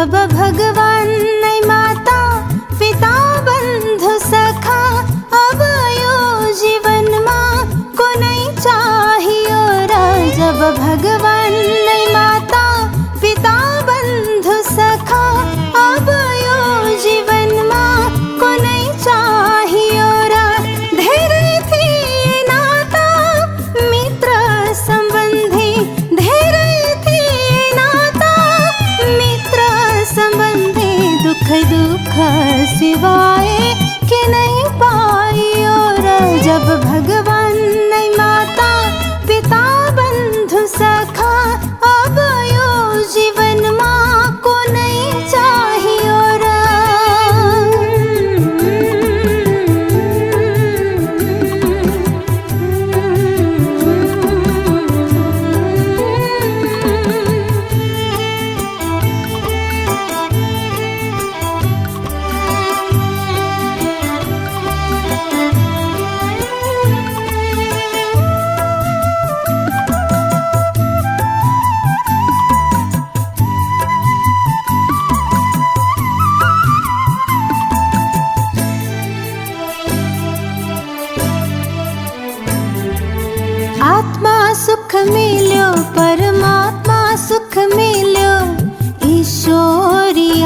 जब भगवान नहीं माता पिता बंधु सखा अब यो जीवन माँ को नहीं चाहिए रा। जब भगवान नहीं माता पिता बंधु सखा अब यो जीवन माँ को नहीं चाहिए रा। धैर्य थी नाता मित्र संबंधी, धैर्य थी नाता मित्र संबंधी, दुख दुख सिवाय के नहीं पाइयो रा। जब भगवान नहीं माता पिता बंधु सखा अब यो जीवन माँ को नहीं चाहिए रा। आत्मा सुख मिल्यो परमात्मा सुख मिल्यो, ईश्वरीय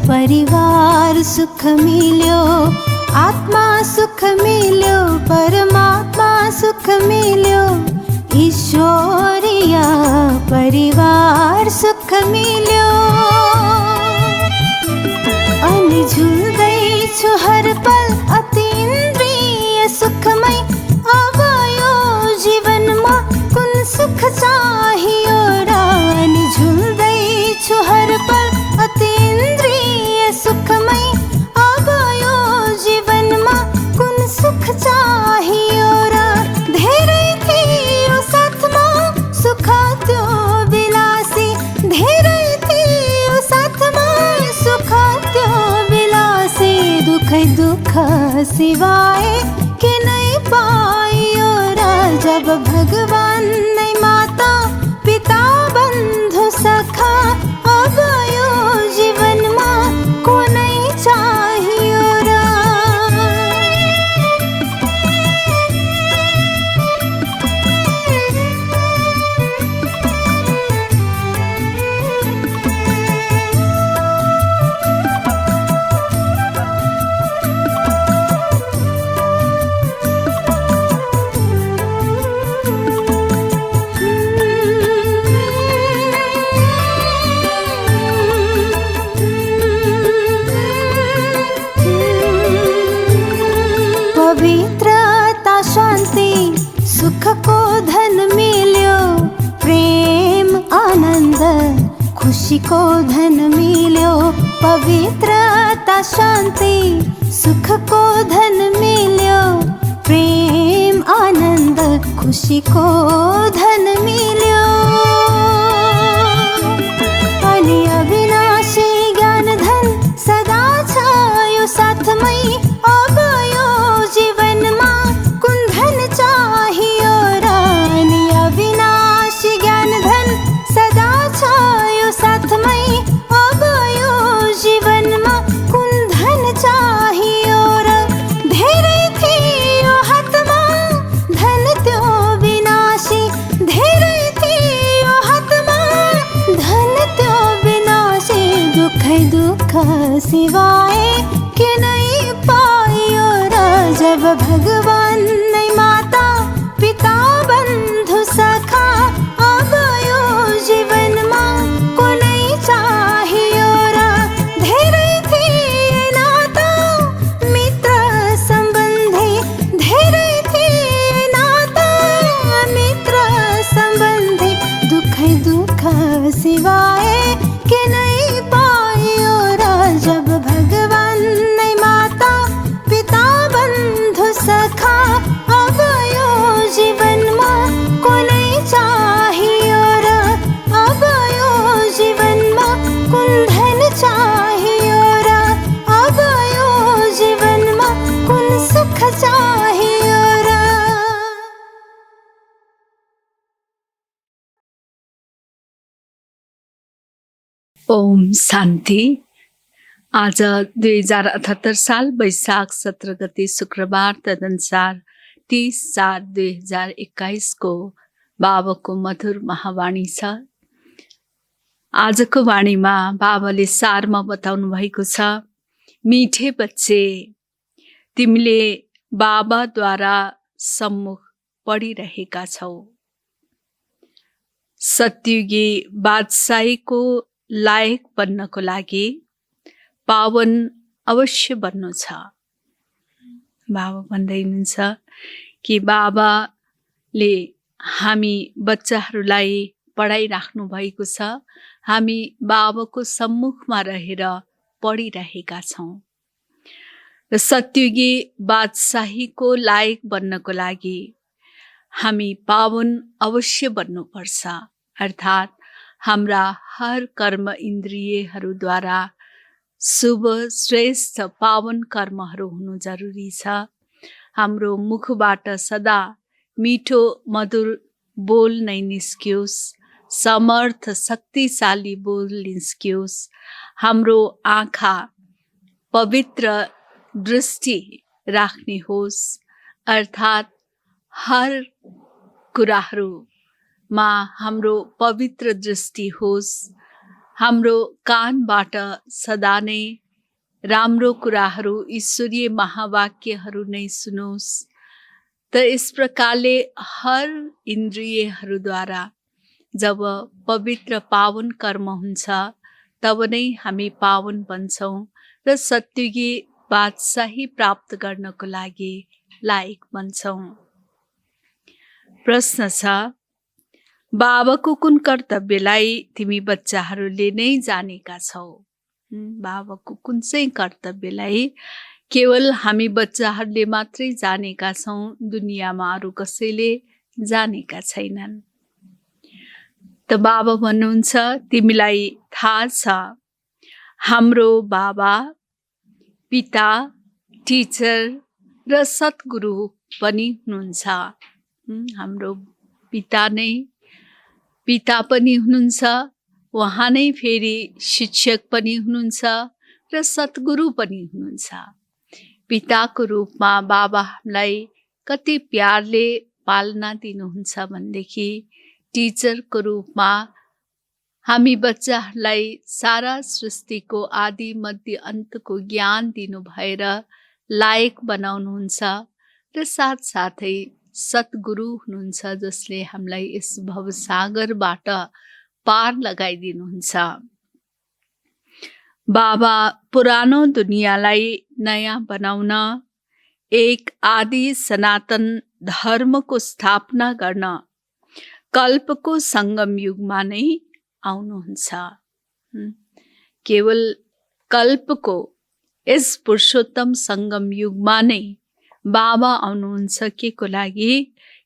परिवार सुख मिल्यो। आत्मा सुख मिल्यो परमात्मा सुख मिल्यो, ईश्वरीय परिवार सुख मिल्यो। अनि झुल्दैछु हर पल अतीन्द्रिय सुखमय अब यो जीवनमा कुन सुख चाहियो रा। अनि झुल्दैछु हर पल अतीन्द्रिय सुखमय अब यो जीवनमा कुन सुख चाहियो रा। धेरै थियो साथमा सुख त्यो विलासी, धेरै थियो साथमा सुख त्यो विलासी, दुख दुख सिवाय के नहीं पाइयो रा। जब भगवान नहीं माता पिता बंधु सखा अब यो जीवन माँ को नहीं चाहिए रा। पवित्रता शांति सुख को धन मिल्यो, प्रेम आनंद खुशी को धन मिल्यो। पवित्रता शांति सुख को धन मिल्यो, प्रेम आनंद खुशी को धन मिल्यो। अनि अविनाशी ज्ञान धन सदा छायो साथमै अब यो जीवन माँ कुन धन चाहियो रा। अनि अविनाशी ज्ञान धन सदा छायो साथमै अब यो जीवन माँ कुन धन चाहियो रा। धेरै थियो हातमा धन त्यो विनाशी, धेरै थियो हातमा धन त्यो विनाशी, दुख दुख सिवाय के नहीं पाइयो रा। जब भगवान नहीं माता पिता बंधु सखा अब यो जीवन माँ को नहीं चाहिए रा। धेरै थिए नाता मित्र संबंधी, धेरै थिए नाता मित्र संबंधी, दुख दुख सिवाय के नहीं पाइयो रा। जब भगवान नहीं माता पिता बंधु सखा अब यो जीवन माँ को नहीं चाहिए रा। अब यो जीवन माँ कुन धन चाहिए रा। अब यो जीवन माँ कुन सुख चाहिए। ओम शान्ति। आज 2078 साल वैशाख 17 गते शुक्रबार तदनुसार 30/4/2021 को बाबाको मधुर महावाणी छ। आजको वाणीमा बाबाले सारमा बताउनु भएको छ, मिठे बच्चे, तिमीले बाबाद्वारा सम्मुख पढिरहेका छौ। सत्युगी बादशाहीको लायक बन्नको लागि पावन अवश्य बन्नु छ। बाबा भन्दै हुनुहुन्छ कि बाबाले हामी बच्चाहरूलाई पढाइराख्नु भएको छ। हामी बाबाको सम्मुखमा रहेर पढिरहेका छौँ र सत्युगी बादशाहीको लायक बन्नको लागि हामी पावन अवश्य बन्नुपर्छ। अर्थात् हाम्रा हर कर्म इन्द्रियहरूद्वारा शुभ श्रेष्ठ पावन कर्महरू हुनु जरुरी छ। हाम्रो मुखबाट सदा मिठो मधुर बोल नै निस्कियोस्, समर्थ शक्तिशाली बोल निस्कियोस्। हाम्रो आँखा पवित्र दृष्टि राख्ने होस्, अर्थात् हर कुराहरूमा हाम्रो पवित्र दृष्टि होस्। हाम्रो कानबाट सदा नै राम्रो कुराहरू, ईश्वरीय महावाक्यहरू नै सुनोस्। त यस प्रकारले हर इन्द्रियहरूद्वारा जब पवित्र पावन कर्म हुन्छ तब नै हामी पावन बन्छौँ र सत्युगी बादशाही प्राप्त गर्नको लागि लायक बन्छौँ। प्रश्न छ, बाबाको कुन कर्तव्यलाई तिमी बच्चाहरूले नै जानेका छौ? बाबाको कुन चाहिँ कर्तव्यलाई केवल हामी बच्चाहरूले मात्रै जानेका छौँ, दुनियाँमा अरू कसैले जानेका छैनन्। त बाबा भन्नुहुन्छ, तिमीलाई थाहा छ हाम्रो बाबा पिता, टिचर र सद्गुरु पनि हुनुहुन्छ। हाम्रो पिता पनि हुनुहुन्छ, उहाँ नै फेरि शिक्षक पनि हुनुहुन्छ र सद्गुरु पनि हुनुहुन्छ। पिताको रूपमा बाबा हामीलाई कति प्यारले पालना दिनुहुन्छ भनेदेखि, टिचरको रूपमा हामी बच्चाहरूलाई सारा सृष्टिको आदि मध्य अन्तको ज्ञान दिनु भएर लायक बनाउनुहुन्छ र साथसाथै सद्गुरु हुनुहुन्छ, जसले हामीलाई यस भवसागरबाट पार लगाइदिनुहुन्छ। बाबा पुरानो दुनियाँलाई नयाँ बनाउन, एक आदि सनातन धर्मको स्थापना गर्न कल्पको सङ्गम युगमा नै आउनुहुन्छ। केवल कल्पको यस पुरुषोत्तम सङ्गम युगमा नै बाबा आउनुहुन्छ के को लागि?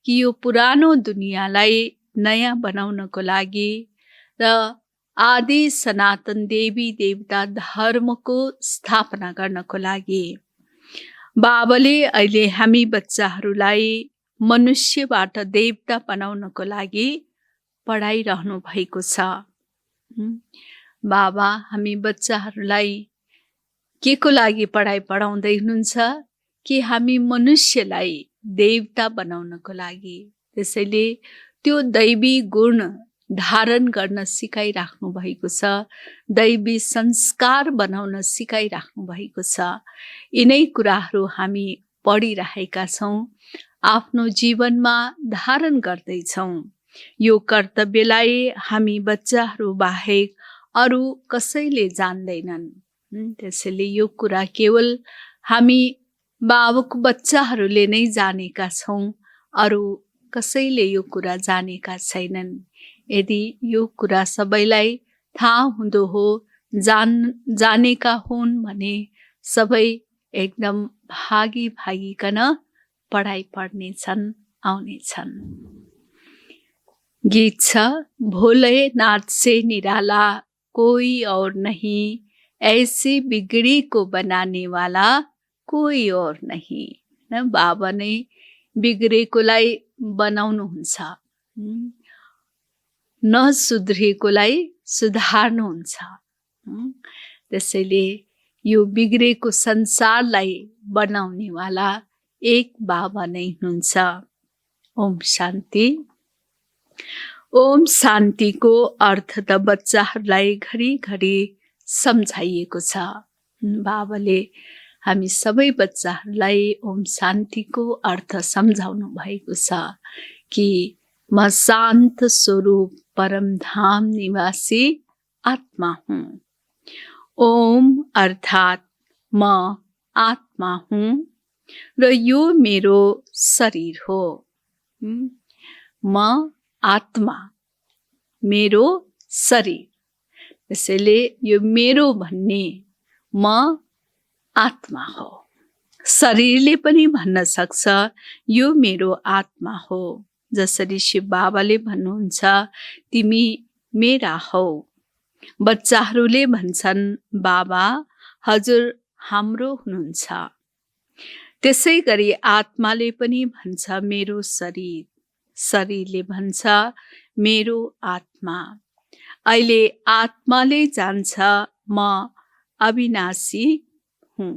कि यो पुरानो दुनियाँलाई नयाँ बनाउनको लागि र आदि सनातन देवी देवता धर्मको स्थापना गर्नको लागि। बाबाले अहिले हामी बच्चाहरूलाई मनुष्यबाट देवता बनाउनको लागि पढाइरहनु भएको छ। बाबा हामी बच्चाहरूलाई के को लागि पढाउँदै हुनुहुन्छ? कि हामी मनुष्यलाई देवता बनाउनको लागि। त्यसैले त्यो दैवी गुण धारण गर्न सिकाइराख्नु भएको छ, दैवी संस्कार बनाउन सिकाइराख्नु भएको छ। यिनै कुराहरू हामी पढिरहेका छौँ, आफ्नो जीवनमा धारण गर्दैछौँ। यो कर्तव्यलाई हामी बच्चाहरू बाहेक अरू कसैले जान्दैनन्। त्यसैले यो कुरा केवल हामी बाबाको बच्चाहरूले नै जानेका छौँ, अरू कसैले यो कुरा जानेका छैनन्। यदि यो कुरा सबैलाई थाहा हुँदो हो, जानेका हुन् भने सबै एकदम भागिकन पढाइ पढ्नेछन्, आउनेछन्। गीत छ, भोलेनाथ से निराला कोई और नहीं, ऐसी बिगड़ी को बनाने वाला कोही और नहीं। न बाबा नै बिग्रेकोलाई बनाउनुहुन्छ, नसुध्रिएकोलाई सुधार्नुहुन्छ। त्यसैले यो बिग्रेको संसारलाई बनाउनेवाला एक बाबा नै हुनुहुन्छ। ओम शान्ति। ओम शान्तिको अर्थ त बच्चाहरूलाई घरिघरि सम्झाइएको छ। बाबाले हामी सबै बच्चाहरूलाई ओम शान्तिको अर्थ सम्झाउनु भएको छ कि म शान्त स्वरूप परमधाम निवासी आत्मा हुँ। ओम अर्थात् म आत्मा हुँ र यो मेरो शरीर हो। म आत्मा, मेरो शरीर। त्यसैले यो मेरो भन्ने म आत्मा हो। शरीरले पनि भन्न सक्छ यो मेरो आत्मा हो। जसरी शिव बाबाले भन्नुहुन्छ तिमी मेरा हौ। बच्चाहरूले भन्छन् बाबा हजुर हाम्रो हुनुहुन्छ। त्यसै गरी आत्माले पनि भन्छ मेरो शरीर। शरीरले भन्छ मेरो आत्मा। अहिले आत्माले जान्छ म अविनाशी हुँ।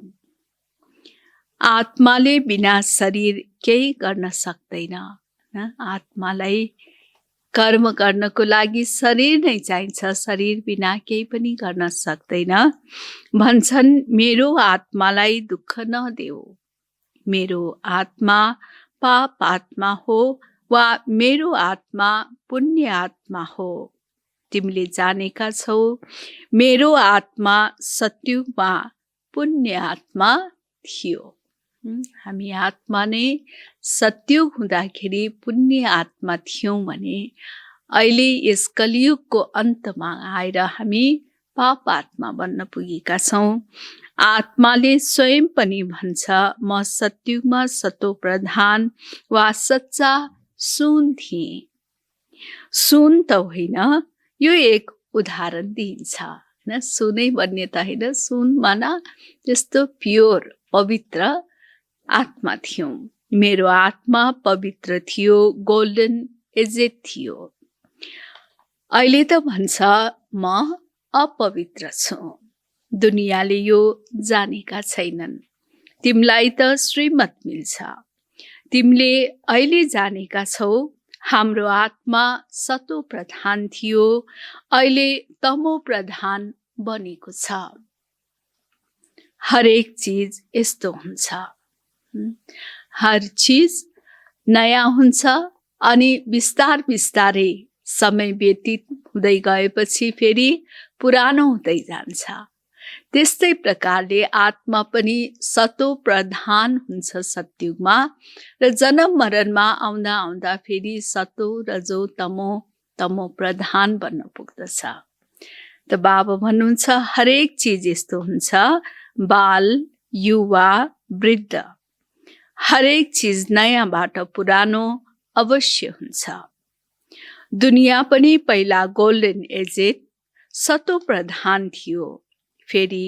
आत्माले बिना शरीर केही गर्न सक्दैन। आत्मालाई कर्म गर्नको लागि शरीर नै चाहिन्छ। शरीर बिना केही पनि गर्न सक्दैन। भन्छन् मेरो आत्मालाई दुःख नदेऊ। मेरो आत्मा पाप आत्मा हो वा मेरो आत्मा पुण्य आत्मा हो। तिमीले जानेका छौ मेरो आत्मा सत्युगमा पुण्य आत्मा थियो। हामी आत्मा नै सत्युग हुँदाखेरि पुण्य आत्मा थियौँ भने अहिले यस कलियुगको अन्तमा आएर हामी पाप आत्मा बन्न पुगेका छौँ। आत्माले स्वयं पनि भन्छ म सत्युगमा सतो प्रधान वा सच्चा सुन थिएँ। सुन त होइन, यो एक उदाहरण दिइन्छ। सुनै भन्ने त होइन, सुन माना त्यस्तो प्योर पवित्र आत्मा थियौँ। मेरो आत्मा पवित्र थियो, गोल्डन एजेड थियो। अहिले त भन्छ म अपवित्र छु। दुनियाँले यो जानेका छैनन्। तिमीलाई त श्रीमत मिल्छ। तिमीले अहिले जानेका छौ हाम्रो आत्मा सतो प्रधान थियो, अहिले तमो प्रधान बनेको छ। हरेक चिज यस्तो हुन्छ। हर चिज नयाँ हुन्छ अनि बिस्तार बिस्तारै समय व्यतीत हुँदै गएपछि फेरि पुरानो हुँदै जान्छ। त्यस्तै प्रकारले आत्मा पनि सतो प्रधान हुन्छ सत्युगमा र जन्म मरणमा आउँदा आउँदा फेरि सतो रजो तमो प्रधान बन्न पुग्दछ। त बाबा भन्नुहुन्छ हरेक चिज यस्तो हुन्छ। बाल, युवा, वृद्ध, हरेक चिज नयाँबाट पुरानो अवश्य हुन्छ। दुनियाँ पनि पहिला गोल्डन एजेड सतो प्रधान थियो, फेरि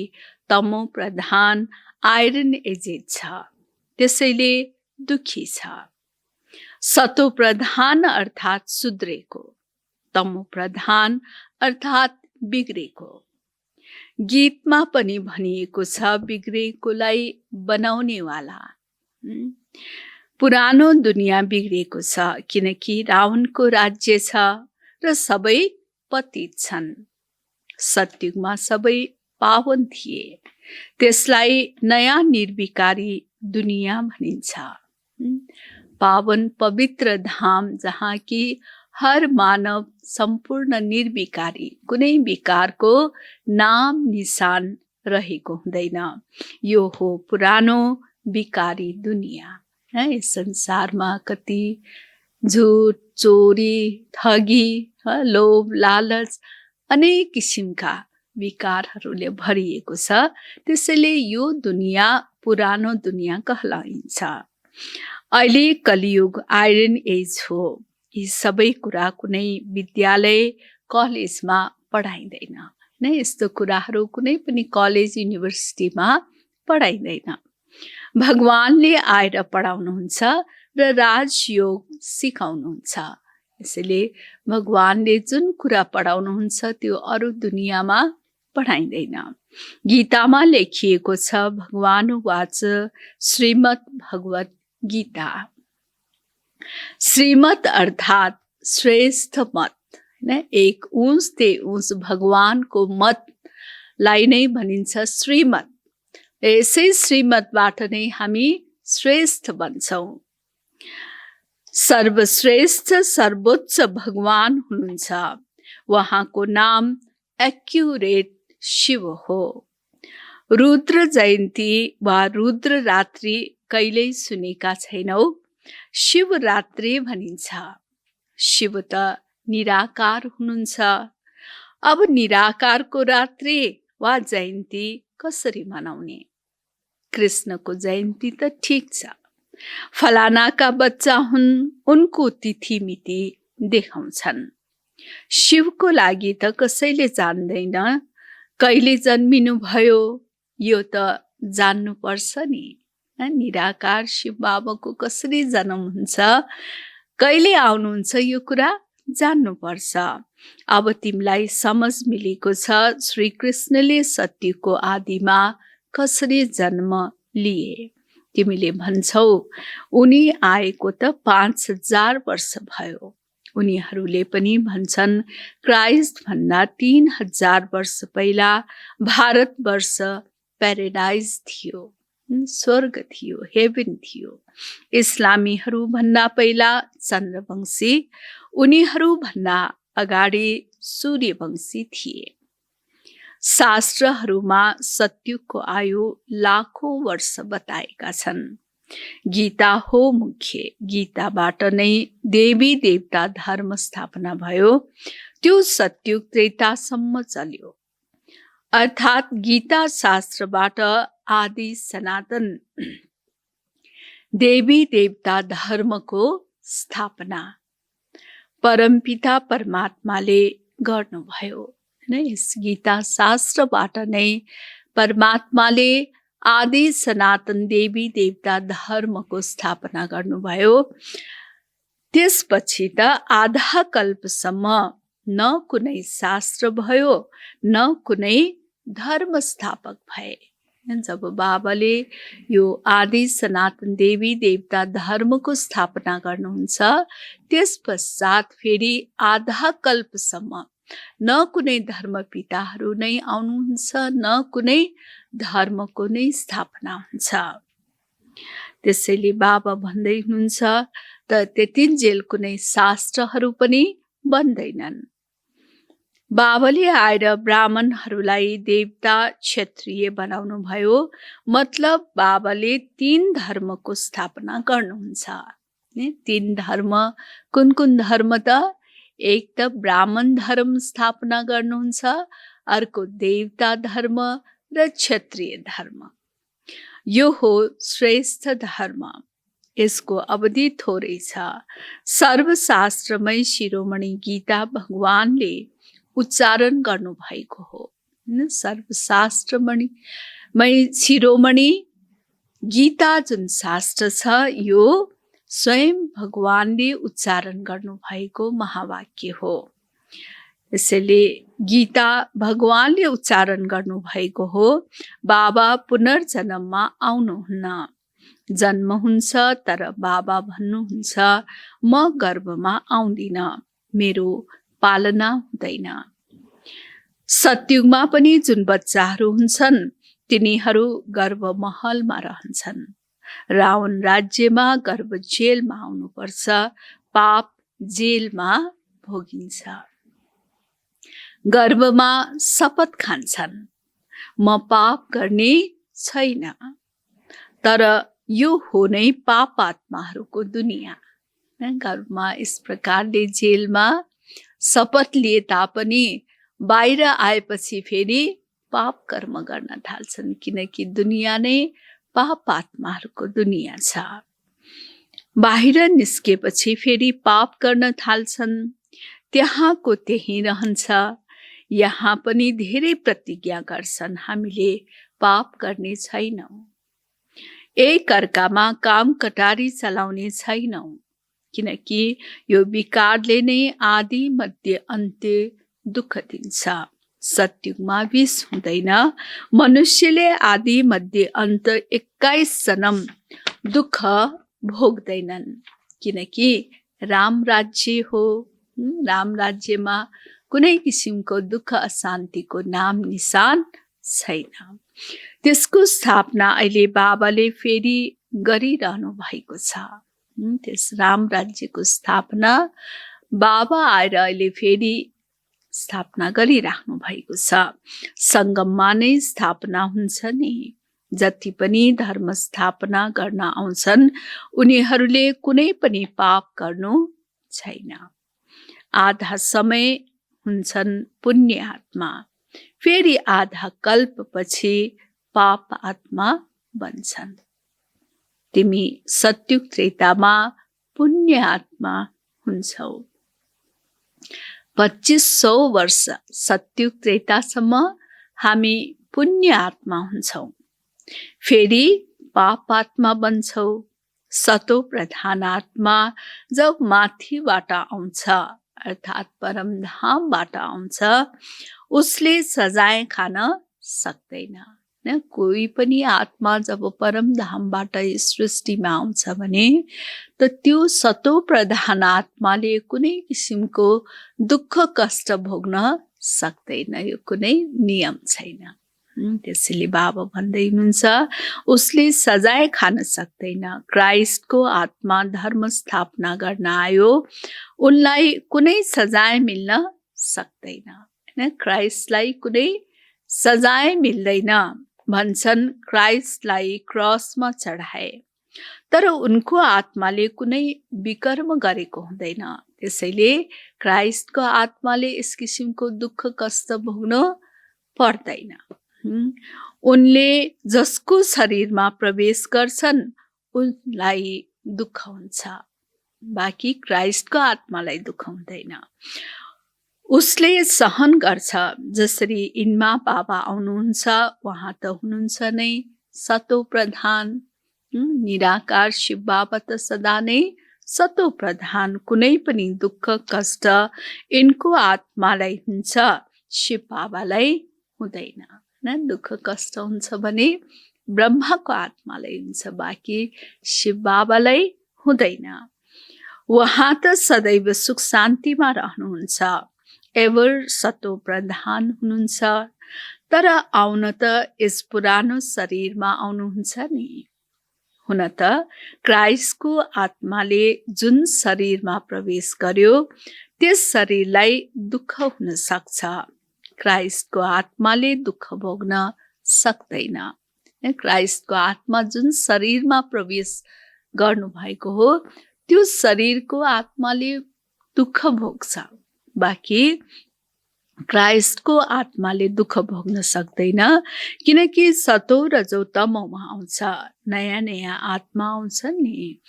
तमो प्रधान आइरन एजेड छ। त्यसैले दुखी छ। सतो प्रधान अर्थात् सुध्रेको, तमो प्रधान अर्थात् बिग्रेको। गीतमा पनि भनिएको छ बिग्रेकोलाई बनाउनेवाला। पुरानो दुनियाँ बिग्रेको छ किनकि रावणको राज्य छ र सबै पतित छन्। सत्युगमा सबै पावन थिए। त्यसलाई नयाँ निर्विकारी दुनियाँ भनिन्छ। पावन पवित्र धाम जहाँ कि हर मानव सम्पूर्ण निर्विकारी, कुनै विकारको नाम निशान रहेको हुँदैन। यो हो पुरानो विकारी दुनियाँ। यस संसारमा कति झुट, चोरी, ठगी, लोभ, लालच अनेक किसिमका विकारहरूले भरिएको छ। त्यसैले यो दुनियाँ पुरानो दुनियाँ कहलाइन्छ। अहिले कलियुग आइरन एज हो। यी सबै कुरा कुनै विद्यालय कलेजमा पढाइँदैन। यस्तो कुराहरू कुनै पनि कलेज युनिभर्सिटीमा पढाइँदैन। भगवानले आएर पढाउनुहुन्छ र राजयोग सिकाउनुहुन्छ। यसैले भगवानले जुन कुरा पढाउनुहुन्छ त्यो अरू दुनियाँमा पढाइँदैन। गीतामा लेखिएको छ, भगवान वाच श्रीमद् भगवत गीता। श्रीमत अर्थात श्रेष्ठ मत, हैन? एक उच ते उच भगवानको मतलाई नै भनिन्छ श्रीमत। यसै श्रीमतबाट नै हामी श्रेष्ठ बन्छौँ। सर्वश्रेष्ठ सर्वोच्च भगवान हुनुहुन्छ। उहाँको नाम एक्युरेट शिव हो। रुद्र जयन्ती वा रुद्र रात्रि कहिल्यै सुनेका छैनौ? शिवरात्रि भनिन्छ। शिव त निराकार हुनुहुन्छ। अब निराकारको रात्रि वा जयन्ती कसरी मनाउने? कृष्णको जयन्ती त ठिक छ, फलानाका बच्चा हुन्, उनको तिथि मिति देखाउँछन्। शिवको लागि त कसैले जान्दैन कहिले जन्मिनु भयो, यो त जान्नुपर्छ नि। निराकार शिव बाबाको कसरी जन्म हुन्छ, कहिले आउनुहुन्छ, यो कुरा जान्नुपर्छ। अब तिमीलाई समझ मिलेको छ श्री कृष्णले सत्यको आदिमा कसरी जन्म लिए। तिमीले भन्छौ उनी आएको त 5000 वर्ष भयो। उनीहरूले पनि भन्छन् क्राइस्ट भन्दा 3000 वर्ष पहिला भारतवर्ष प्याराडाइज थियो, स्वर्ग थियो, हेभन थियो। इस्लामीहरू भन्दा पहिला चन्द्रवंशी, उनीहरू भन्दा अगाडि सूर्यवंशी थिए। शास्त्रहरूमा सत्यको आयु लाखौं वर्ष बताएका छन्। गीता हो मुख्य। गीताबाट नै देवी देवता धर्म स्थापना भयो। त्यो सत्युग त्रेतासम्म चल्यो। अर्थात् गीता शास्त्रबाट आदि सनातन देवी देवता धर्मको स्थापना परमपिता परमात्माले गर्नुभयो। यस गीता शास्त्रबाट नै परमात्माले आदि सनातन देवी देवता धर्मको स्थापना गर्नुभयो। त्यसपछि त आधा कल्पसम्म न कुनै शास्त्र भयो, न कुनै धर्म स्थापक भए। जब बाबाले यो आदि सनातन देवी देवता धर्मको स्थापना गर्नुहुन्छ, त्यस पश्चात फेरि आधा कल्पसम्म न कुनै धर्म पिताहरू नै आउनुहुन्छ, न कुनै धर्मको नै स्थापना हुन्छ। त्यसैले बाबा भन्दै हुनुहुन्छ त त्यतिन्जेल कुनै शास्त्रहरू पनि बन्दैनन्। बाबाले आएर ब्राह्मणहरूलाई देवता क्षत्रिय बनाउनु भयो। मतलब बाबाले 3 धर्मको स्थापना गर्नुहुन्छ। 3 धर्म कुन कुन धर्म त? एक त ब्राह्मण धर्म स्थापना गर्नुहुन्छ, अर्को देवता धर्म र क्षत्रिय धर्म। यो हो श्रेष्ठ धर्म। यसको अवधि थोरै छ। सर्वशास्त्रमय शिरोमणि गीता भगवानले उच्चारण गर्नुभएको हो। सर्वशास्त्रमय शिरोमणि गीता जुन शास्त्र छ, यो स्वयं भगवानले उच्चारण गर्नुभएको महावाक्य हो। यसैले गीता भगवानले उच्चारण गर्नुभएको हो। बाबा पुनर्जन्ममा आउनुहुन्न। जन्म हुन्छ तर बाबा भन्नुहुन्छ म गर्भमा आउँदिन, मेरो पालना हुँदैन। सत्युगमा पनि जुन बच्चाहरू हुन्छन् तिनीहरू गर्भमहलमा रहन्छन्। रावण राज्यमा गर्भ जेलमा आउनुपर्छ, पाप जेलमा भोगिन्छ। गर्भमा शपथ खान्छन् म पाप गर्ने छैन। तर यो हो नै पाप आत्माहरूको दुनियाँ। गर्भमा यस प्रकारले जेलमा शपथ लिए तापनि बाहिर आएपछि फेरि पाप कर्म गर्न थाल्छन्, किनकि दुनियाँ नै पाप आत्माहरूको दुनियाँ छ। बाहिर निस्केपछि फेरि पाप गर्न थाल्छन्। त्यहाँको त्यही रहन्छ। यहाँ पनि धेरै प्रतिज्ञा गर्छन् हामीले पाप गर्ने छैनौँ, एक अर्कामा काम कटारी चलाउने छैनौँ, किनकि यो विकारले नै आदि मध्य अन्त्य दुःख दिन्छ। सत्युगमा विष हुँदैन। मनुष्यले आदि मध्ये अन्त 21 जन्म दुःख भोग्दैनन्, किनकि राम राज्य हो। राम राज्यमा कुनै किसिमको दुःख अशान्तिको नाम निशान छैन। त्यसको स्थापना अहिले बाबाले फेरि गरिरहनु भएको छ। त्यस राम राज्यको स्थापना बाबा आएर अहिले फेरि स्थापना गरिराख्नु भएको छ। सङ्गममा नै स्थापना हुन्छ नि। जति पनि धर्म स्थापना गर्न आउँछन् उनीहरूले कुनै पनि पाप गर्नु छैन। आधा समय हुन्छन् पुण्य आत्मा, फेरि आधा कल्पपछि पाप आत्मा बन्छन्। तिमी सत्युग त्रेतामा पुण्य आत्मा हुन्छौ। 2500 वर्ष सत्युग त्रेतासम्म हामी पुण्य आत्मा हुन्छौँ, फेरि पाप आत्मा बन्छौ। सतो प्रधान आत्मा जब माथिबाट आउँछ अर्थात् परमधामबाट आउँछ, उसले सजाय खान सक्दैन। कोही पनि आत्मा जब परमधामबाट सृष्टिमा आउँछ भने त त्यो सतो प्रधान आत्माले कुनै किसिमको दुःख कष्ट भोग्न सक्दैन। यो कुनै नियम छैन। त्यसैले बाबा भन्दै हुनुहुन्छ उसले सजाय खान सक्दैन। क्राइस्टको आत्मा धर्म स्थापना गर्न आयो, उनलाई कुनै सजाय मिल्न सक्दैन। क्राइस्टलाई कुनै सजाय मिल्दैन। भन्छन् क्राइस्टलाई क्रसमा चढाए, तर उनको आत्माले कुनै विकर्म गरेको हुँदैन। त्यसैले क्राइस्टको आत्माले यस किसिमको दुःख कष्ट भोग्नु पर्दैन। उनले जसको शरीरमा प्रवेश गर्छन् उनलाई दुःख हुन्छ, बाँकी क्राइस्टको आत्मालाई दुःख हुँदैन। उसले सहन गर्छ। जसरी इनमा बाबा आउनुहुन्छ उहाँ त हुनुहुन्छ नै सतो प्रधान, निराकार शिव बाबा त सदा नै सतो प्रधान। कुनै पनि दुःख कष्ट इनको आत्मालाई हुन्छ, शिव बाबालाई हुँदैन। दुःख कष्ट हुन्छ भने ब्रह्माको आत्मालाई हुन्छ, बाँकी शिव बाबालाई हुँदैन। उहाँ त सदैव सुख शान्तिमा रहनुहुन्छ, एभर सतो प्रधान हुनुहुन्छ। तर आउन त यस पुरानो शरीरमा आउनुहुन्छ नि। हुन त क्राइस्टको आत्माले जुन शरीरमा प्रवेश गर्यो त्यस शरीरलाई दुःख हुन सक्छ। क्राइस्टको आत्माले दुःख भोग्न सक्दैन। क्राइस्टको आत्मा जुन शरीरमा प्रवेश गर्नुभएको हो त्यो शरीरको आत्माले दुःख भोग्छ, बाँकी क्राइस्टको आत्माले दुःख भोग्न सक्दैन। किनकि सतो र जो तमोमा आउँछ, नयाँ नयाँ आत्मा आउँछन् नि,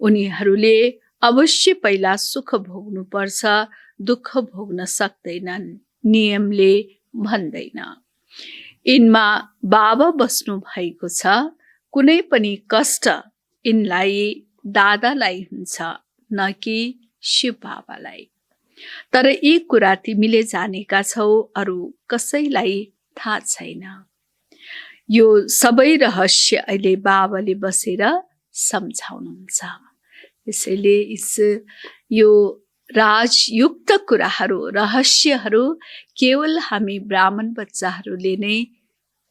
उनीहरूले अवश्य पहिला सुख भोग्नुपर्छ, दुःख भोग्न सक्दैनन्, नियमले भन्दैन। यिनमा बाबा बस्नु भएको छ। कुनै पनि कष्ट यिनलाई दादालाई हुन्छ, न कि शिव बाबालाई। तर यी कुरा तिमीले जानेका छौ, अरू कसैलाई थाहा छैन। यो सबै रहस्य अहिले बाबाले बसेर सम्झाउनुहुन्छ। त्यसैले यो राजयुक्त कुराहरू, रहस्यहरू केवल हामी ब्राह्मण बच्चाहरूले नै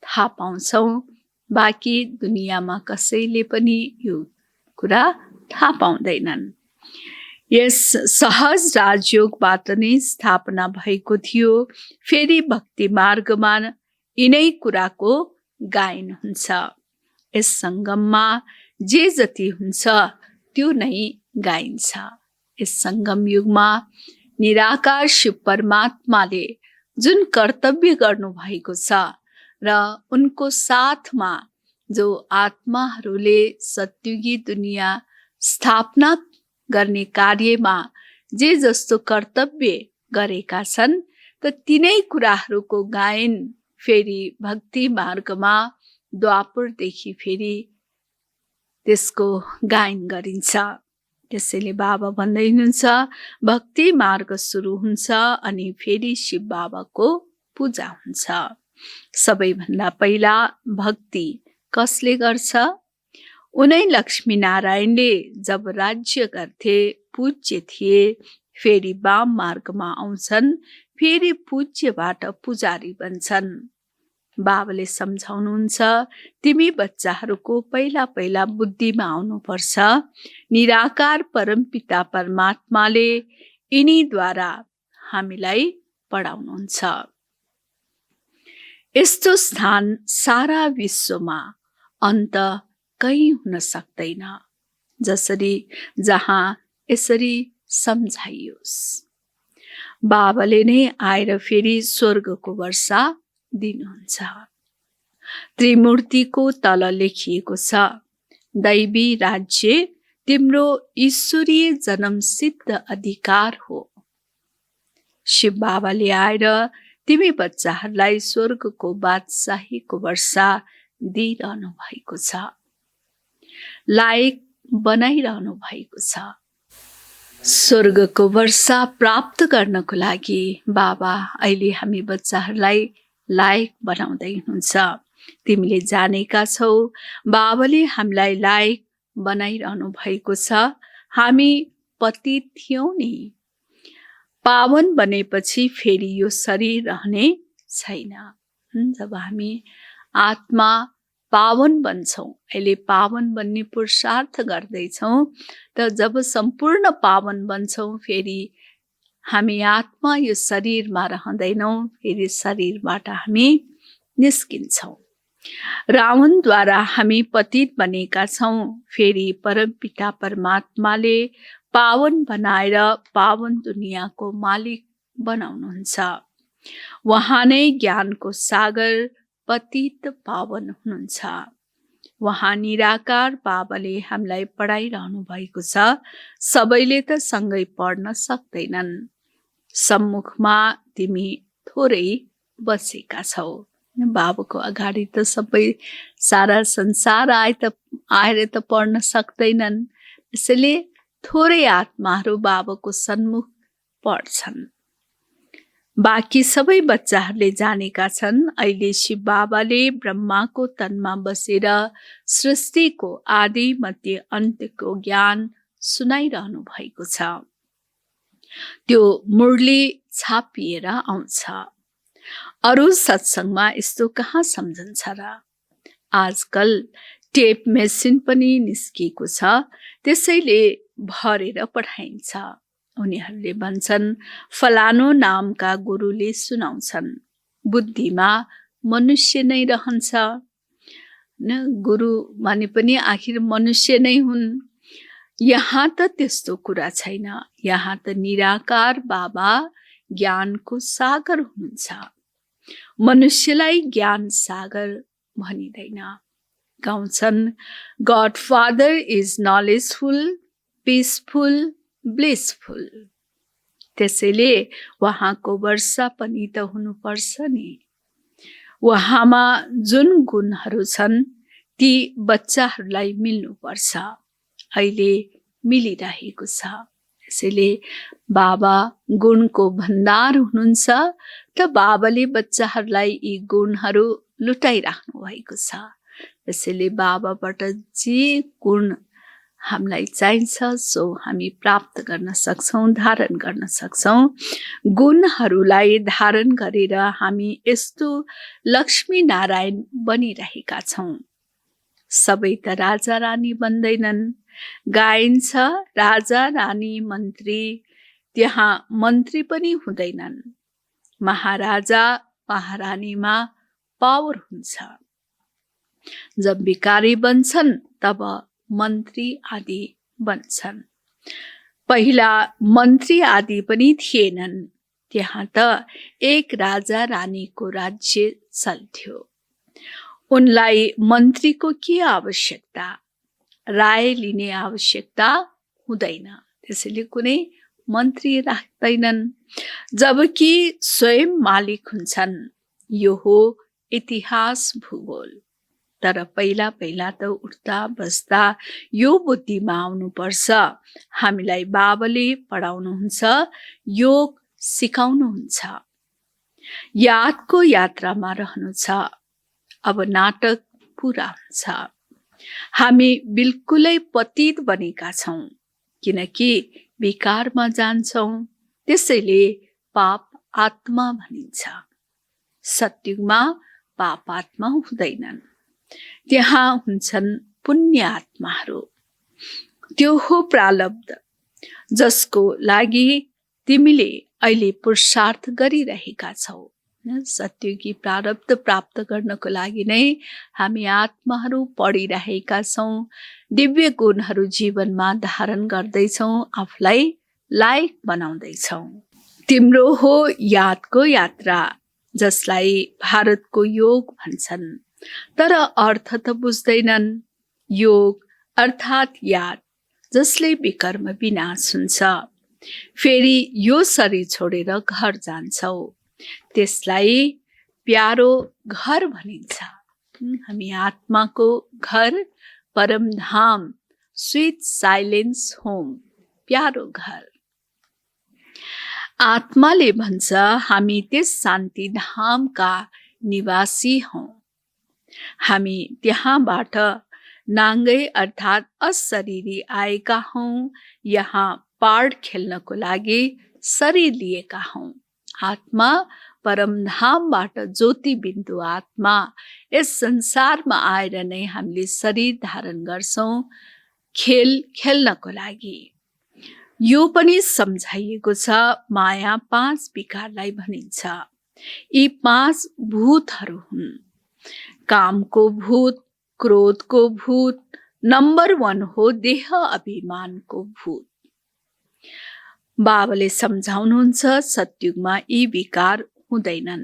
थाहा पाउँछौँ, बाँकी दुनियाँमा कसैले पनि यो कुरा थाहा पाउँदैनन्। यस सहज राजयोगबाट नै स्थापना भएको थियो। फेरि भक्ति मार्गमा यिनै कुराको गायन हुन्छ। यस सङ्गममा जे जति हुन्छ त्यो नै गाइन्छ। यस सङ्गम युगमा निराकार शिव परमात्माले जुन कर्तव्य गर्नुभएको छ र उनको साथमा जो आत्माहरूले सत्युगी दुनियाँ स्थापना गर्ने कार्यमा जे जस्तो कर्तव्य गरेका छन् त तिनै कुराहरूको गायन फेरि भक्ति मार्गमा द्वापरदेखि फेरि त्यसको गायन गरिन्छ। त्यसैले बाबा भन्दै हुनुहुन्छ भक्ति मार्ग सुरु हुन्छ अनि फेरि शिव बाबाको पूजा हुन्छ। सबैभन्दा पहिला भक्ति कसले गर्छ? उनै लक्ष्मीनारायणले जब राज्य गर्थे, पूज्य थिए, फेरि वाम मार्गमा आउँछन्, फेरि पूज्यबाट पुजारी बन्छन्। बाबाले सम्झाउनुहुन्छ, तिमी बच्चाहरूको पहिला पहिला बुद्धिमा आउनुपर्छ। निराकार परमपिता परमात्माले यिनीद्वारा हामीलाई पढाउनुहुन्छ। यस्तो स्थान सारा विश्वमा अन्त कहीँ हुन सक्दैन जहाँ यसरी सम्झाइयोस्। बाबाले नै आएर फेरि स्वर्गको वर्षा दिनुहुन्छ। त्रिमूर्तिको तल लेखिएको छ, दैवी राज्य तिम्रो ईश्वरीय जन्म सिद्ध अधिकार हो। शिव बाबाले आएर तिमी बच्चाहरूलाई स्वर्गको बादशाहीको वर्षा दिइरहनु भएको छ, लायक बनाइरहनु भएको छ। स्वर्गको वर्षा प्राप्त गर्नको लागि बाबा अहिले हामी बच्चाहरूलाई लायक बनाउँदै हुनुहुन्छ। तिमीले जानेका छौ, बाबाले हामीलाई लायक बनाइरहनु भएको छ। हामी पतित थियौं नि, पावन बनेपछि फेरि यो शरीर रहने छैन। जब हामी आत्मा पावन बन्छौं, अहिले पावन बन्ने पुरुषार्थ गर्दैछौं, त जब सम्पूर्ण पावन बन्छौं, फेरि हामी आत्मा यो शरीरमा रहँदैनौं, फेरि शरीरबाट हामी निस्किन्छौं। रावणद्वारा हामी पतित बनेका छौं, फेरि परमपिता परमात्माले पावन बनाएर पावन दुनियाँको मालिक बनाउनुहुन्छ। उहाँ नै ज्ञानको सागर, पतित पावन हुनुहुन्छ। उहाँ निराकार बाबाले हामीलाई पढाइरहनु भएको छ। सबैले त सँगै पढ्न सक्दैनन्। सम्मुखमा तिमी थोरै बसेका छौ। बाबाको अगाडि त सबै सारा संसार आएर त पढ्न सक्दैनन्। यसैले थोरै आत्माहरू बाबाको सन्मुख पढ्छन्। बाँकी सबै बच्चाहरूले जानेका छन्, अहिले शिव बाबाले ब्रह्माको तनमा बसेर सृष्टिको आदि मध्य अन्त्यको ज्ञान सुनाइरहनु भएको छ। त्यो मुरली छापिएर आउँछ। अरू सत्सङ्गमा यस्तो कहाँ सम्झन्छ र? आजकल टेप मेसिन पनि निस्किएको छ, त्यसैले भरेर पठाइन्छ। उनीहरूले भन्छन्, फलानो नामका गुरुले सुनाउँछन्। बुद्धिमा मनुष्य नै रहन्छ न, गुरु भने पनि आखिर मनुष्य नै हुन्। यहाँ त त्यस्तो कुरा छैन। यहाँ त निराकार बाबा ज्ञानको सागर हुनुहुन्छ। मनुष्यलाई ज्ञान सागर भनिँदैन। गाउँछन्, God father is knowledgeful, peaceful, blissful. त्यसैले उहाँको वर्षा पनि त हुनुपर्छ नि। उहाँमा जुन गुणहरू छन् ती बच्चाहरूलाई मिल्नुपर्छ। अहिले मिलिरहेको छ। त्यसैले बाबा गुणको भण्डार हुनुहुन्छ, त बाबाले बच्चाहरूलाई यी गुणहरू लुटाइराख्नु भएको छ। त्यसैले बाबाबाट जे गुण हामीलाई चाहिन्छ सो हामी प्राप्त गर्न सक्छौं, धारण गर्न सक्छौं। गुणहरूलाई धारण गरेर हामी यस्तो लक्ष्मी नारायण बनिरहेका छौं। सबै त राजा रानी बन्दैनन्। गाइन्छ, राजा रानी मन्त्री, त्यहाँ मन्त्री पनि हुँदैनन्। महाराजा महारानीमा पावर हुन्छ। जब भिकारी बन्छन् तब मन्त्री आदि बन्छन्। पहिला मन्त्री आदि पनि थिएनन्। त्यहाँ त एक राजा रानीको राज्य चल्थ्यो। उनलाई मन्त्रीको के आवश्यकता? राय लिने आवश्यकता हुँदैन। त्यसैले कुनै मन्त्री राख्दैनन्। जबकि स्वयं मालिक हुन्छन्। यो हो इतिहास भूगोल। तर पहिला पहिला त उठ्दा बस्दा यो बुद्धिमा आउनुपर्छ। हामीलाई बाबाले पढाउनुहुन्छ, योग सिकाउनुहुन्छ। यादको यात्रामा रहनु छ। अब नाटक पुरा हुन्छ। हामी बिल्कुलै पतित बनेका छौँ, किनकि विकारमा जान्छौँ। त्यसैले पाप आत्मा भनिन्छ। सत्युगमा पाप आत्मा हुँदैनन्, त्यहाँ हुन्छन् पुण्य आत्माहरू। त्यो हो प्रारब्ध जसको लागि तिमीले अहिले पुरुषार्थ गरिरहेका छौ। सत्युगी प्रारब्ध प्राप्त गर्नको लागि नै हामी आत्माहरू पढिरहेका छौँ, दिव्य गुणहरू जीवनमा धारण गर्दैछौँ, आफूलाई लायक बनाउँदैछौँ। तिम्रो हो यादको यात्रा, जसलाई भारतको योग भन्छन्, तर अर्थ त बुझ्दैनन्। योग अर्थात् याद, जसले विकर्म विनाश हुन्छ। फेरि यो शरीर छोडेर घर जान्छौ, त्यसलाई प्यारो घर भनिन्छ। हामी आत्माको घर, परमधाम, स्वीट साइलेन्स होम, प्यारो घर। आत्माले भन्छ हामी त्यस शान्ति धामका निवासी हौँ। हामी त्यहाँबाट नाङ्गै अर्थात् अशरीरी आएका हौँ। यहाँ पाड खेल्नको लागि शरीर लिएका हौँ। आत्मा परमधामबाट ज्योति बिन्दु आत्मा यस संसारमा आएर नै हामीले शरीर धारण गर्छौँ खेल खेल्नको लागि। यो पनि सम्झाइएको छ, माया 5 विकारलाई भनिन्छ। यी 5 भूतहरू हुन्। कामको भूत, क्रोधको भूत, नम्बर 1 हो देह अभिमानको भूत। बाबाले सम्झाउनुहुन्छ सत्युगमा यी विकार हुँदैनन्।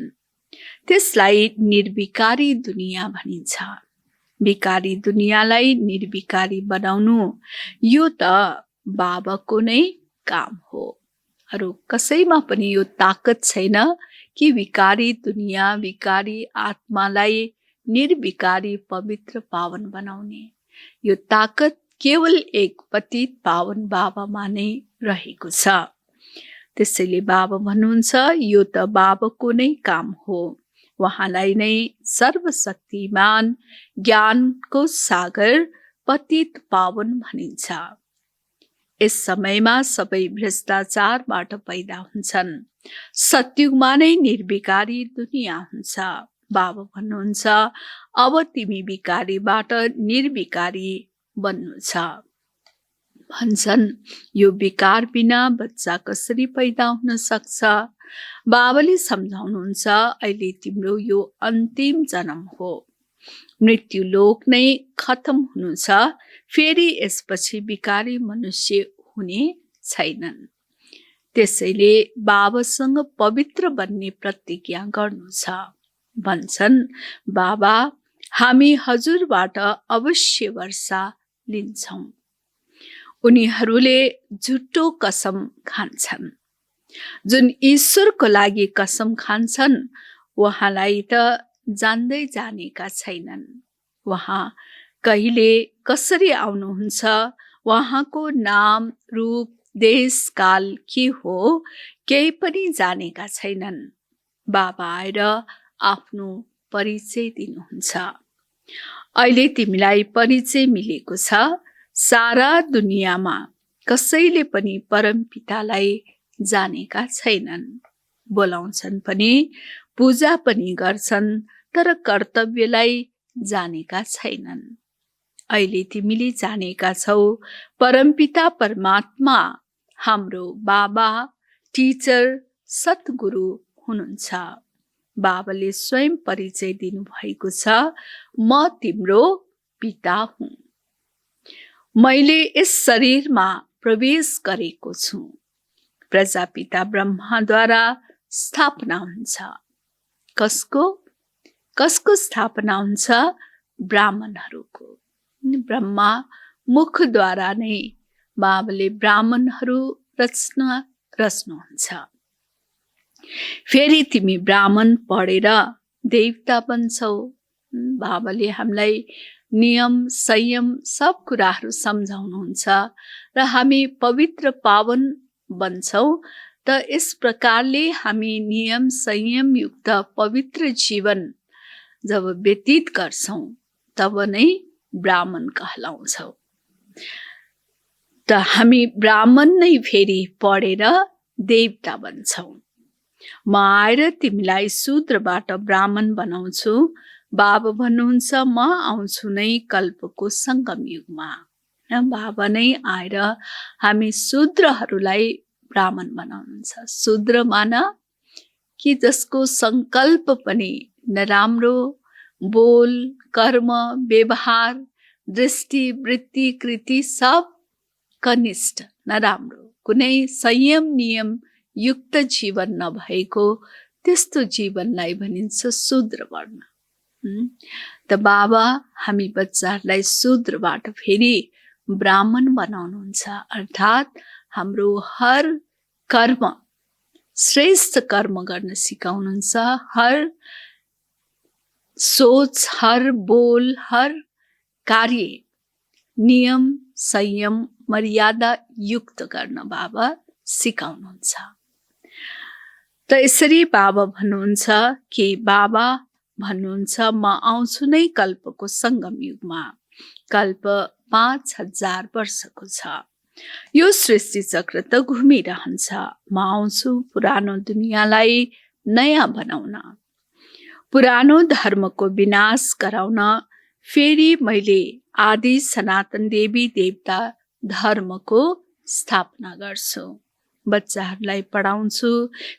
त्यसलाई निर्विकारी दुनियाँ भनिन्छ। विकारी दुनियाँलाई निर्विकारी बनाउनु यो त बाबाको नै काम हो। अरू कसैमा पनि यो ताकत छैन कि विकारी दुनियाँ, विकारी आत्मालाई निर्विकारी पवित्र पावन बनाउने। यो ताकत केवल एक पतित पावन बाबामा नै रहेको छ। त्यसैले बाबा भन्नुहुन्छ यो त बाबाको नै काम हो। उहाँलाई नै सर्वशक्तिमान, ज्ञानको सागर, पतित पावन भनिन्छ। यस समयमा सबै भ्रष्टाचारबाट पैदा हुन्छन्। सत्युगमा नै निर्विकारी दुनियाँ हुन्छ। बाबा भन्नुहुन्छ अब तिमी विकारीबाट निर्विकारी बन्नु छ। भन्छन् यो विकार बिना बच्चा कसरी पैदा हुन सक्छ? बाबाले सम्झाउनुहुन्छ अहिले तिम्रो यो अन्तिम जन्म हो। मृत्यु लोक नै खत्म हुनु छ। फेरि यसपछि विकारी मनुष्य हुने छैनन्। त्यसैले बाबासँग पवित्र बन्ने प्रतिज्ञा गर्नु छ। भन्छन् बाबा हामी हजुरबाट अवश्य वर्षा लिन्छौँ। उनीहरूले झुटो कसम खान्छन्। जुन ईश्वरको लागि कसम खान्छन् उहाँलाई त जान्दै जानेका छैनन्। उहाँ कहिले कसरी आउनुहुन्छ, उहाँको नाम, रूप, देश, काल के हो केही पनि जानेका छैनन्। बाबा आएर आफ्नो परिचय दिनुहुन्छ। अहिले तिमीलाई परिचय मिलेको छ। सारा दुनियाँमा कसैले पनि परमपितालाई जानेका छैनन्। बोलाउँछन् पनि, पूजा पनि गर्छन्, तर कर्तव्यलाई जानेका छैनन्। अहिले तिमीले जानेका छौ परमपिता परमात्मा हाम्रो बाबा, टिचर, सद्गुरु हुनुहुन्छ। बाबाले स्वयं परिचय दिनुभएको छ, म तिम्रो पिता हुँ। मैले यस शरीरमा प्रवेश गरेको छु। प्रजापिता ब्रह्माद्वारा स्थापना हुन्छ। कसको स्थापना हुन्छ? ब्राह्मणहरूको। ब्रह्मा मुखद्वारा नै बाबाले ब्राह्मणहरू रच्नुहुन्छ। फेरि तिमी ब्राह्मण पढेर देवता बन्छौ। बाबाले हामीलाई नियम, संयम सब कुराहरू सम्झाउनुहुन्छ र हामी पवित्र पावन बन्छौँ। त यस प्रकारले हामी नियम संयम युक्त पवित्र जीवन जब व्यतीत गर्छौं तब नै ब्राह्मण कहलाउँछौं। त हामी ब्राह्मण नै फेरि पढेर देवता बन्छौं। म आएर तिमीलाई शूद्रबाट ब्राह्मण बनाउँछु। बाबा भन्नुहुन्छ म आउँछु नै कल्पको सङ्गम युगमा। बाबा नै आएर हामी शूद्रहरूलाई ब्राह्मण बनाउनुहुन्छ। शूद्र मान कि जसको संकल्प पनि नराम्रो, बोल, कर्म, व्यवहार, दृष्टि, वृत्ति, कृति सब कनिष्ठ नराम्रो, कुनै संयम नियम युक्त जीवन नभएको त्यस्तो जीवनलाई भनिन्छ शूद्र वर्ण। त बाबा हामी बच्चाहरूलाई शूद्रबाट फेरि ब्राह्मण बनाउनुहुन्छ। अर्थात् हाम्रो हर कर्म श्रेष्ठ कर्म गर्न सिकाउनुहुन्छ। हर सोच, हर बोल, हर कार्य नियम संयम मर्यादा युक्त गर्न बाबा सिकाउनुहुन्छ। त यसरी बाबा भन्नुहुन्छ कि बाबा भन्नुहुन्छ म आउँछु नै कल्पको सङ्गम युगमा। कल्प 5000 वर्षको छ। यो सृष्टि चक्र त घुमिरहन्छ। म आउँछु पुरानो दुनियाँलाई नयाँ बनाउन, पुरानो धर्मको विनाश गराउन। फेरि मैले आदि सनातन देवी देवता धर्मको स्थापना गर्छु। बच्चाहरूलाई पढाउँछु।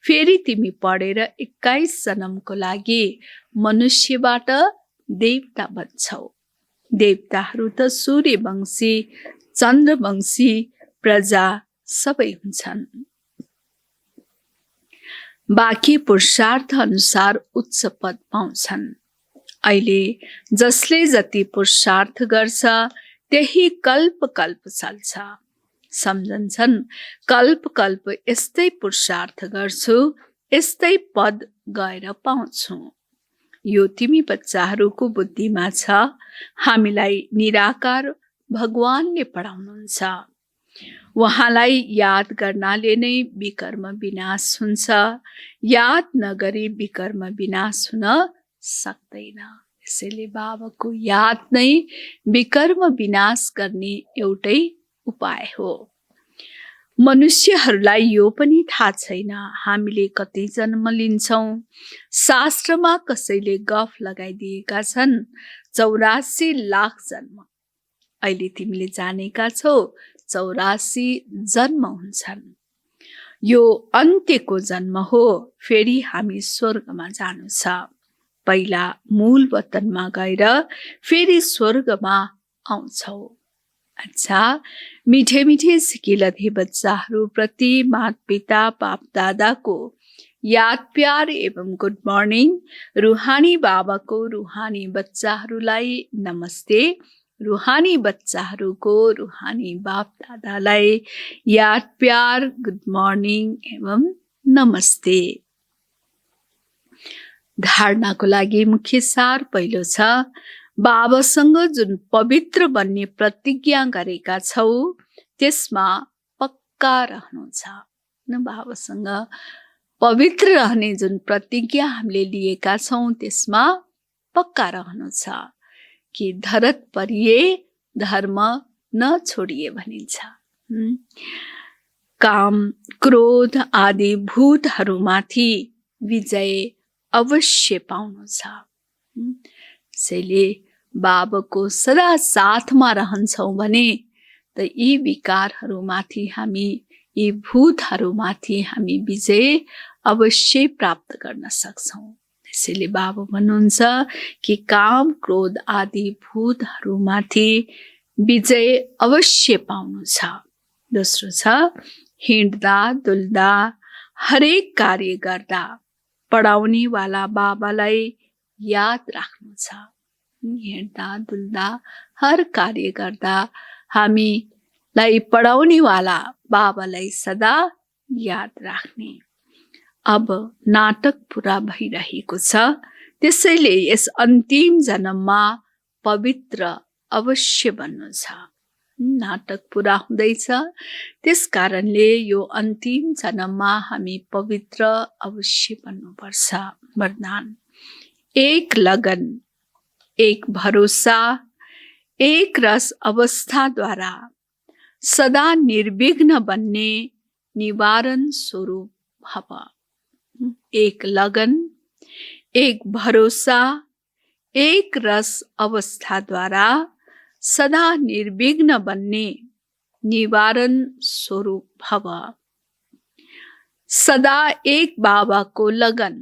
फेरि तिमी पढेर 21 जन्मको लागि मनुष्यबाट देवता बन्छौ। देवताहरू त सूर्यवंशी, चन्द्रवंशी प्रजा सबै हुन्छन्। बाँकी पुरुषार्थ अनुसार उच्च पद पाउँछन्। अहिले जसले जति पुरुषार्थ गर्छ त्यही कल्प कल्प चल्छ। सम्झन्छन् कल्प कल्प यस्तै पुरुषार्थ गर्छु, यस्तै पद गएर पाउँछु। यो तिमी बच्चाहरूको बुद्धिमा छ। हामीलाई निराकार भगवानले पढाउनुहुन्छ। उहाँलाई याद गर्नाले नै विकर्म विनाश हुन्छ। याद नगरी विकर्म विनाश हुन सक्दैन। यसैले बाबाको याद नै विकर्म विनाश गर्ने एउटै उपाय हो। मनुष्यहरूलाई यो पनि थाहा छैन हामीले कति जन्म लिन्छौं। शास्त्रमा कसैले गफ लगाइदिएका छन् 84 लाख जन्म। अहिले तिमीले जानेका छौ 84 जन्म हुन्छन्। यो अन्त्यको जन्म हो। फेरि हामी स्वर्गमा जानु छ। पहिला मूल वतनमा गएर फेरि स्वर्गमा आउँछौ। अच्छा, मिठे मिठे सिकिलधे बच्चाहरू प्रति माता पिता बाप दादाको याद प्यार एवं गुड मर्निङ। रूहानी बाबाको रूहानी बच्चाहरूलाई नमस्ते। रूहानी बच्चाहरूको रूहानी बाप दादालाई याद प्यार गुड मर्निङ एवं नमस्ते। धारणाको लागि मुख्य सार पहिलो छ बाबासँग जुन पवित्र बन्ने प्रतिज्ञा गरेका छौ त्यसमा पक्का रहनु छ। बाबासँग पवित्र रहने जुन प्रतिज्ञा हामीले लिएका छौं त्यसमा पक्का रहनु छ कि धरत परिए धर्म नछोडिए भनिन्छ। काम क्रोध आदि भूतहरूमाथि विजय अवश्य पाउनु छ। त्यसैले बाबाको सदा साथमा रहन्छौं भने त यी विकारहरूमाथि हामी, यी भूतहरूमाथि हामी विजय अवश्य प्राप्त गर्न सक्छौं। त्यसैले बाबा भन्नुहुन्छ कि काम क्रोध आदि भूतहरूमाथि विजय अवश्य पाउनु छ। दोस्रो छ हिँड्दा डुल्दा हरेक कार्य गर्दा पढाउने वाला बाबालाई याद राख्नु छ। हिँड्दा डुल्दा हर कार्य गर्दा हामीलाई पढाउने वाला बाबालाई सदा याद राख्ने। अब नाटक पूरा भइरहेको छ। त्यसैले यस अन्तिम जन्ममा पवित्र अवश्य बन्नु छ। नाटक पुरा हुँदैछ। त्यस कारणले यो अन्तिम जन्ममा हामी पवित्र अवश्य बन्नुपर्छ। वरदान: एक लगन, एक भरोसा, एक रस अवस्थाद्वारा सदा निर्विघ्न बन्ने निवारण स्वरूप भव। एक लगन, एक भरोसा, एक रस अवस्थाद्वारा सदा निर्विघ्न बन्ने निवारण स्वरूप भव। सदा एक बाबाको लगन,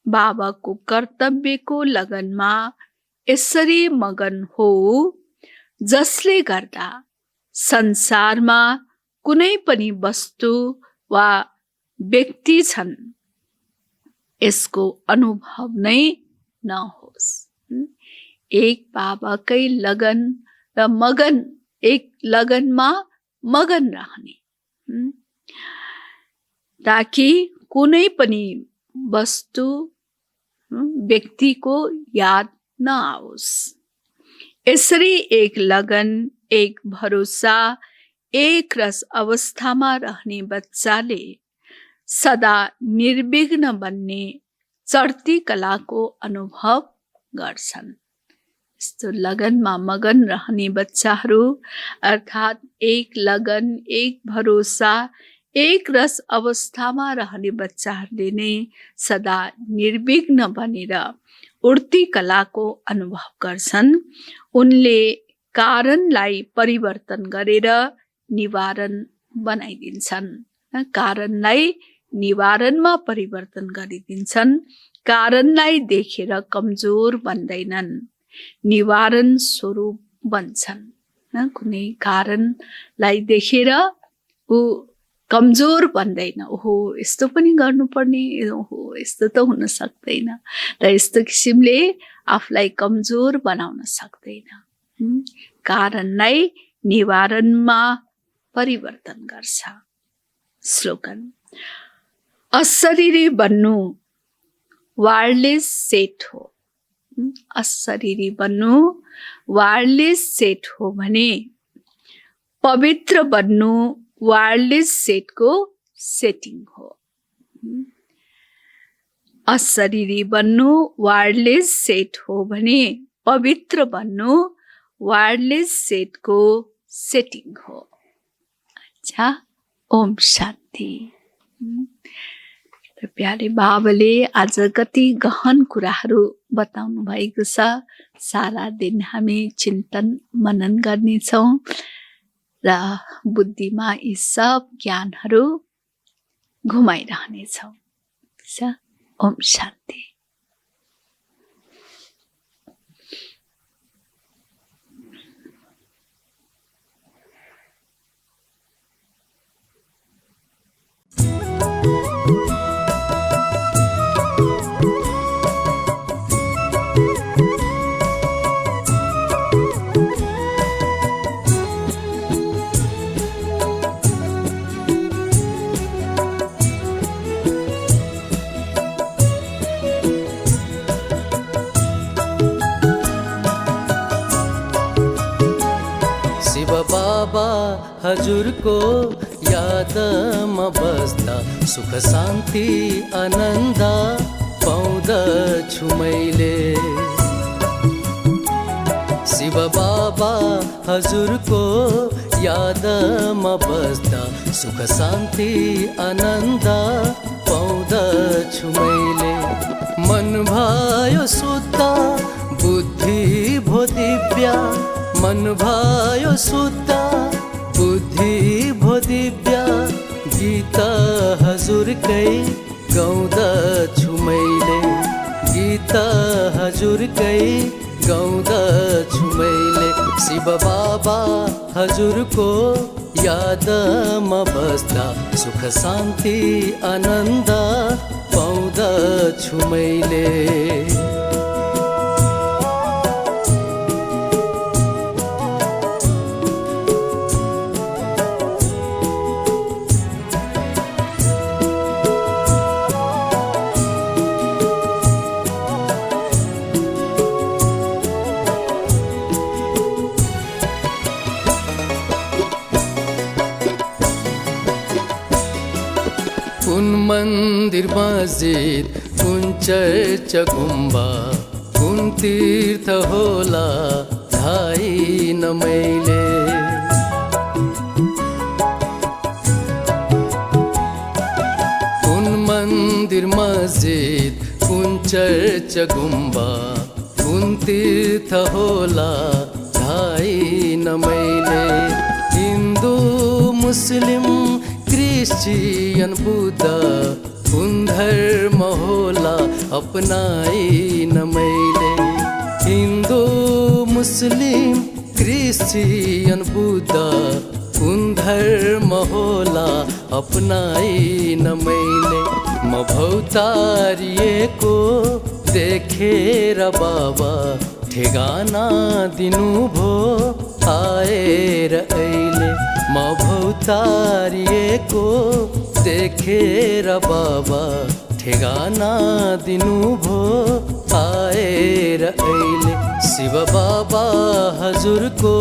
बाबाको कर्तव्यको लगनमा यसरी मगन हो जसले गर्दा संसारमा कुनै पनि वस्तु वा व्यक्ति छन् यसको अनुभव नै नहोस्। एक बाबाकै लगन र मगन, एक लगनमा मगन रहने, ताकि कुनै पनि वस्तु व्यक्तिको याद नआओस्। यसरी एक लगन, एक भरोसा, एक रस अवस्थामा रहने बच्चाले सदा निर्विघ्न बन्ने चढ्ती कलाको अनुभव गर्छन्। यस्तो लगनमा मगन रहने बच्चाहरू अर्थात् एक लगन, एक भरोसा, एक रस अवस्थामा रहने बच्चाहरूले नै सदा निर्विघ्न बनेर उड्ती कलाको अनुभव गर्छन्। उनले कारणलाई परिवर्तन गरेर निवारण बनाइदिन्छन्। कारणलाई निवारणमा परिवर्तन गरिदिन्छन्। कारणलाई देखेर कमजोर बन्दैनन्, निवारण स्वरूप बन्छन्। कुनै कारणलाई देखेर ऊ कमजोर बन्दैन। ओहो यस्तो पनि गर्नुपर्ने, ओहो यस्तो त हुन सक्दैन, र यस्तो किसिमले आफूलाई कमजोर बनाउन सक्दैन। कारणलाई निवारणमा परिवर्तन गर्छ। स्लोगन: अशरीरी बन्नु वायरलेस सेट हो। अशरीरी बन्नु वायरलेस सेट हो भने पवित्र बन्नु वायरलेस सेटको सेटिङ हो। अशरीरी बन्नु वायरलेस सेट हो भने पवित्र बन्नु वायरलेस सेटको सेटिङ हो। अच्छा, ओम शान्ति। प्यारे बाबाले आज कति गहन कुराहरू बताउनु भएको छ। सारा दिन हामी चिन्तन मनन गर्नेछौँ र बुद्धिमा यी सब ज्ञानहरू घुमाइरहनेछौँ। ओम शान्ति। हजुरको यादमा बस्दा सुख शान्ति आनन्द पाउँदछु मैले। शिव बाबा हजुरको यादमा बस्दा सुख शान्ति आनन्द पाउँदछु मैले। मन भयो शुद्ध बुद्धि भो दिव्य, मन भयो शुद्ध बुद्धि भो दिव्य। गीत हजुरकै गाउँदछु मैले, गीत हजुरकै गाउँदछु मैले। शिव बाबा हजुरको यादमा बस्दा सुख शान्ति आनन्द पाउँदछु मैले। मस्जिद कुन चर्च गुम्बा कुन तीर्थ होला थाहै न मैले। कुन मन्दिर मस्जिद कुन चर्च गुम्बा कुन तीर्थ होला थाहै न मैले। हिन्दू मुस्लिम क्रिश्चियन बुद्ध कुन धर्म होला अपनाइ न मैले। हिन्दू मुस्लिम क्रिश्चियन बुद्ध कुन धर्म होला अपनाइ न मैले। म भौतारिएको देखेर बाबा ठेगाना दिनुभो आएर अहिले। म भौतारिएको देखेर बाबा ठेगाना दिनुभो आएर अहिले। शिव बाबा हजुरको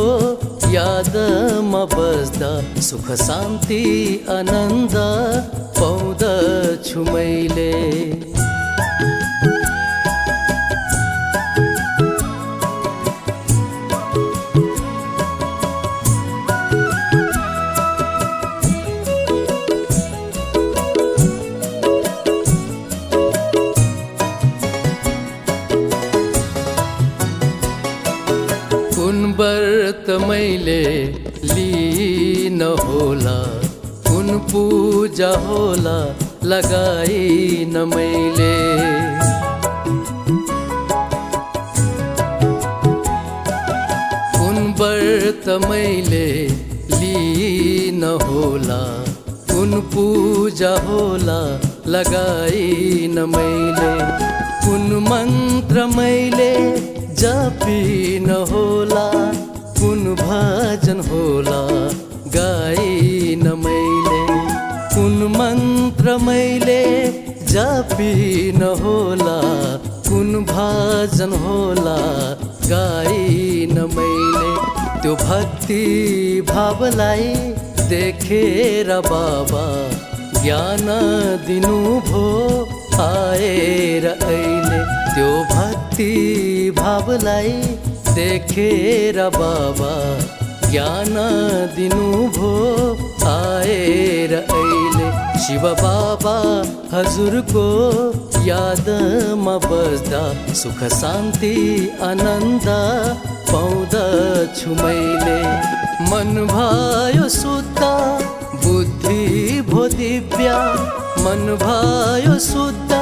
यादमा बस्दा सुख शान्ति आनन्द पाउँदछु मैले। कुन व्रत मैले लिन होला कुन पूजा होला लगाइन मैले। कुन व्रत मैले लिन होला कुन पूजा होला लगाइन मैले। कुन मन्त्र मैले जपिन होला कुन भजन होला गाइन मैले। कुन मन्त्र मैले जपिन होला कुन भजन होला गाइन मैले। त्यो भक्ति भावलाई देखेर बाबा ज्ञान दिनुभो आएर अहिले। त्यो भक्ति भावलाई देखेर बाबा ज्ञान दिनुभो आएर अहिले। शिव बाबा हजुरको यादमा बस्दा सुख शान्ति आनन्द पाउँदछु मैले। मन भयो शुद्ध बुद्धि भो दिव्य मन भयो शुद्ध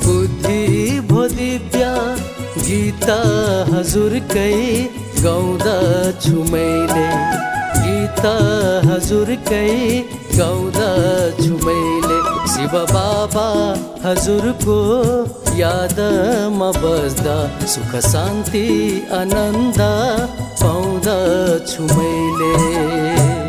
बुद्धि भो दिव्य। गीत हजुरकै गाउँदछु मैले गीत हजुरकै गाउँदछु मैले। शिव बाबा हजुरको यादमा बस्दा सुख शान्ति आनन्द पाउँदछु मैले।